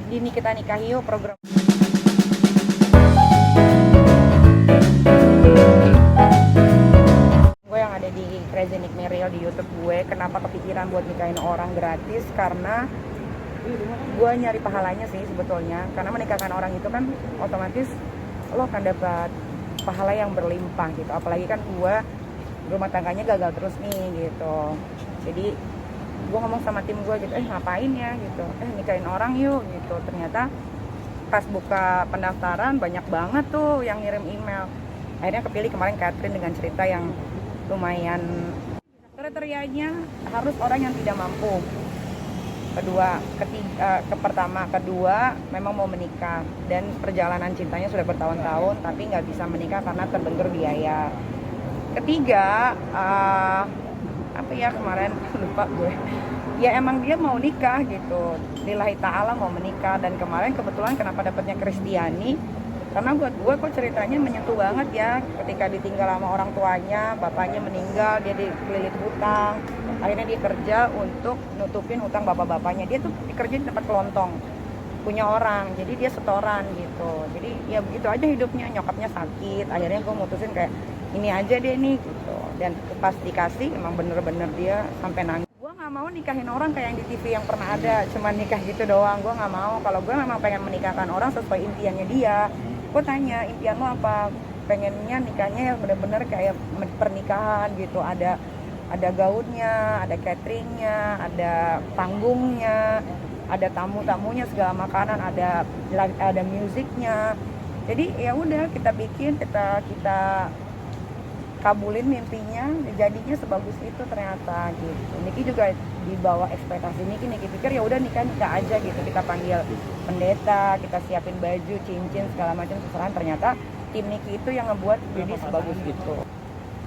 di Kita Nikahi Yuk program. Gue yang ada di Crazy Nick Meriel di YouTube gue, kenapa kepikiran buat nikahin orang gratis? Karena gue nyari pahalanya sih sebetulnya. Karena menikahkan orang itu kan otomatis lo akan dapat pahala yang berlimpah gitu. Apalagi kan gue rumah tangganya gagal terus nih gitu. Jadi gue ngomong sama tim gue gitu, ngapain ya gitu, nikahin orang yuk gitu. Ternyata pas buka pendaftaran banyak banget tuh yang ngirim email. Akhirnya kepilih kemarin Catherine dengan cerita yang lumayan. Kriterianya harus orang yang tidak mampu. Kedua memang mau menikah dan perjalanan cintanya sudah bertahun-tahun tapi nggak bisa menikah karena terbentur biaya. Ketiga, kemarin lupa gue. Ya emang dia mau nikah gitu, lillahi ta'ala mau menikah. Dan kemarin kebetulan kenapa dapetnya Kristiani, karena buat gue kok ceritanya menyentuh banget ya. Ketika ditinggal sama orang tuanya, bapaknya meninggal, dia dikelilit hutang. Akhirnya dia kerja untuk nutupin hutang bapak-bapaknya. Dia tuh kerja di tempat kelontong, punya orang, jadi dia setoran gitu. Jadi ya begitu aja hidupnya, nyokapnya sakit. Akhirnya gue mutusin kayak ini aja deh nih gitu. Dan pas dikasih emang bener-bener dia sampai nangis. Gue nggak mau nikahin orang kayak yang di TV yang pernah ada, cuman nikah gitu doang. Gue nggak mau. Kalau gue memang pengen menikahkan orang sesuai impiannya dia. Gue tanya, impian lo apa? Pengennya nikahnya yang bener-bener kayak pernikahan gitu. Ada gaunnya, ada cateringnya, ada panggungnya, ada tamu-tamunya, segala makanan, ada musiknya. Jadi ya udah kita bikin, kita kabulin mimpinya, jadinya sebagus itu ternyata gitu. Niki juga di bawah ekspektasi Niki pikir ya udah nikah aja gitu. Kita panggil pendeta, kita siapin baju, cincin, segala macam terserah. Ternyata tim Niki itu yang ngebuat jadi sebagus itu.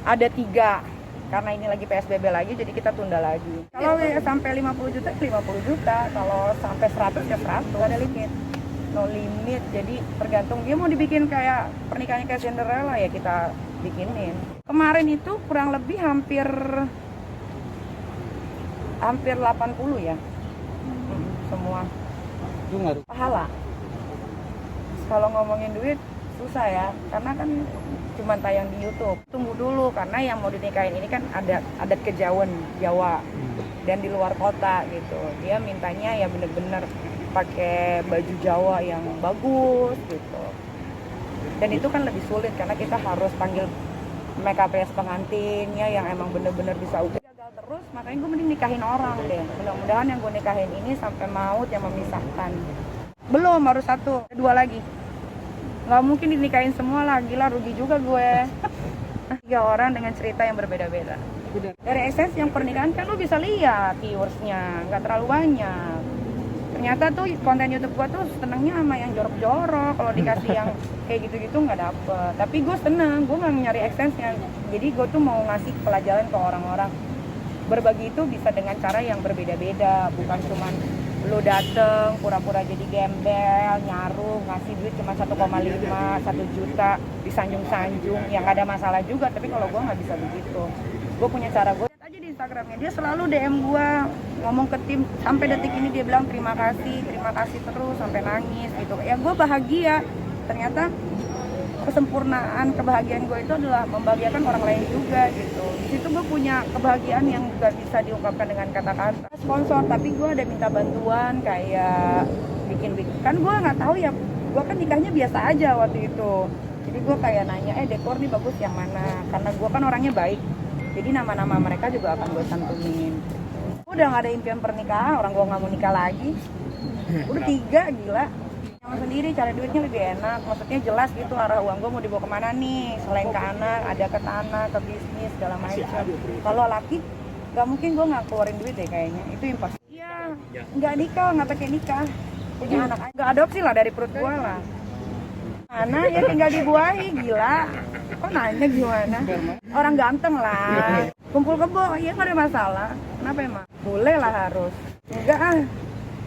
Ada 3. Karena ini lagi PSBB lagi, jadi kita tunda lagi. Kalau sampai 50 juta, 50 juta. Kalau sampai 100 ya 100, ada limit. No limit, jadi tergantung dia mau dibikin kayak pernikahannya kayak Cinderella ya kita bikinin. Kemarin itu kurang lebih hampir 80 ya. Semua. Itu ngaruh Pahala. Kalau ngomongin duit susah ya, karena kan cuma tayang di YouTube. Tunggu dulu karena yang mau dinikahin ini kan ada adat kejawen Jawa dan di luar kota gitu. Dia mintanya ya bener-bener pakai baju Jawa yang bagus gitu. Dan itu kan lebih sulit karena kita harus panggil make up pengantinnya yang emang bener-bener bisa gagal terus. Makanya gue mending nikahin orang deh. Mudah-mudahan yang gue nikahin ini sampai maut yang memisahkan. Belum, baru 1, 2 lagi. Nggak mungkin dinikahin semua lah, gila rugi juga gue. 3 orang dengan cerita yang berbeda-beda. Dari esensi yang pernikahan kan lu bisa lihat viewersnya, nggak terlalu banyak. Ternyata tuh konten YouTube gue tuh senengnya sama yang jorok-jorok. Kalau dikasih yang kayak gitu-gitu nggak dapet. Tapi gue seneng, gue nggak nyari esensinya. Jadi gue tuh mau ngasih pelajaran ke orang-orang. Berbagi itu bisa dengan cara yang berbeda-beda, bukan cuman lu dateng pura-pura jadi gembel, nyaru, ngasih duit cuma 1,5, 1 juta, disanjung-sanjung, yang gak ada masalah juga. Tapi kalau gue nggak bisa begitu. Gue punya cara. Gue lihat aja di Instagramnya, dia selalu DM gue, ngomong ke tim, sampai detik ini dia bilang terima kasih terus, sampai nangis gitu. Ya gue bahagia. Ternyata kesempurnaan kebahagiaan gue itu adalah membahagiakan orang lain juga gitu. Di situ gue punya kebahagiaan yang gak bisa diungkapkan dengan kata-kata. Sponsor, tapi gue ada minta bantuan kayak bikin. Kan gue nggak tahu ya, gue kan nikahnya biasa aja waktu itu. Jadi gue kayak nanya, dekor nih bagus yang mana? Karena gue kan orangnya baik. Jadi nama-nama mereka juga akan gue santunin. Gue udah nggak ada impian pernikahan, orang gue nggak mau nikah lagi. Udah 3, gila. Sama sendiri, cari duitnya lebih enak. Maksudnya jelas gitu arah uang gue mau dibawa kemana nih. Selain ke anak, ada ke tanah, ke bisnis, segala macam. Kalau laki, gak mungkin gue nggak keluarin duit deh kayaknya. Itu impossible. Iya, nggak nikah, nggak pakai nikah. Punya anak, nggak adopsi lah dari perut gue lah. Anak ya tinggal dibuahi, gila. Kok nanya gimana? Orang ganteng lah. Kumpul kebo, ya nggak ada masalah. Kenapa emang? Boleh lah harus. Enggak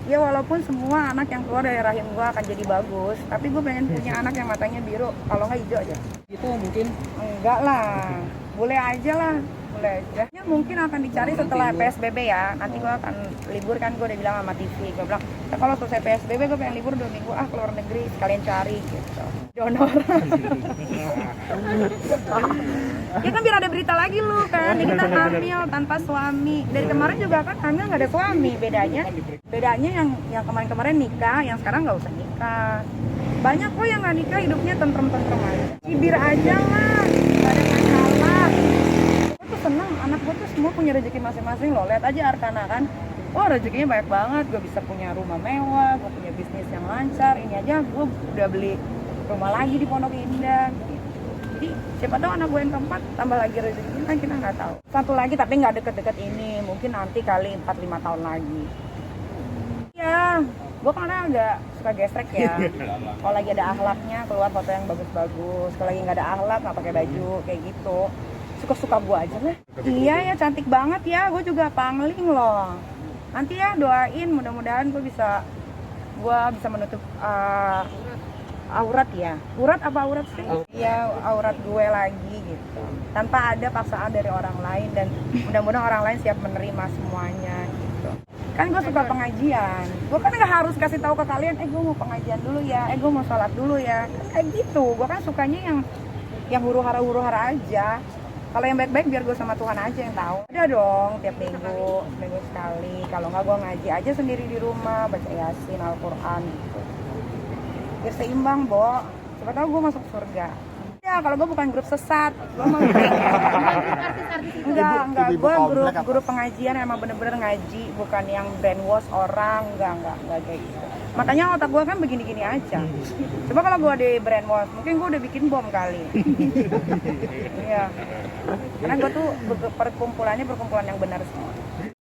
ya walaupun semua anak yang keluar dari rahim gue akan jadi bagus, tapi gue pengen punya anak yang matanya biru, kalau nggak hijau aja. itu mungkin Enggak lah, boleh aja lah. belajar. Ya mungkin akan dicari setelah PSBB ya. Nanti gue akan libur kan, gue udah bilang sama TV. Gue bilang, nah, kalau selesai PSBB gue pengen libur 2 minggu ke luar negeri sekalian cari gitu. Donor. Ya kan biar ada berita lagi lu kan. Ini kita hamil tanpa suami. Dari kemarin juga kan hamil nggak ada suami. Bedanya yang kemarin nikah, yang sekarang nggak usah nikah. Banyak kok yang nggak nikah hidupnya tentrem-tentrem aja. Cibir aja lah, nggak ada masalah. Gue tuh seneng, anak gue tuh semua punya rezeki masing-masing loh. Lihat aja Arkana kan, oh rezekinya banyak banget. Gue bisa punya rumah mewah, gue punya bisnis yang lancar. Ini aja gue udah beli rumah lagi di Pondok Indah. Jadi siapa tahu anak gue yang keempat tambah lagi rezekinya kan kita nggak tahu. Satu lagi tapi nggak deket-deket ini, mungkin nanti kali 4-5 tahun lagi. Ya, gue karena agak suka gesrek ya. Kalau lagi ada akhlaknya keluar foto yang bagus-bagus. Kalau lagi nggak ada akhlak nggak pakai baju kayak gitu. Suka-suka gue aja lah. Iya ya cantik banget ya. Gue juga pangling loh. Nanti ya doain mudah-mudahan gue bisa menutup aurat ya. Urat apa aurat sih? Iya aurat gue lagi gitu. Tanpa ada paksaan dari orang lain dan mudah-mudahan orang lain siap menerima semuanya gitu. Kan gue suka pengajian, gue kan nggak harus kasih tahu ke kalian, gue mau pengajian dulu ya, gue mau sholat dulu ya, kan kayak gitu. Gue kan sukanya yang huru-hara aja. Kalau yang baik-baik biar gue sama Tuhan aja yang tahu. Ada dong tiap minggu sekali. Kalau nggak gue ngaji aja sendiri di rumah, baca Yasin, Al-Quran gitu. Biar seimbang, Bo. Siapa tahu gue masuk surga. Ya kalau gue bukan grup sesat, gue mau enggak, gue grup pengajian emang bener-bener ngaji, bukan yang brainwash orang, enggak kayak gitu. Makanya otak gue kan begini-gini aja. Coba kalau gue di brainwash, mungkin gue udah bikin bom kali. Iya, karena gue tuh perkumpulan yang benar semua.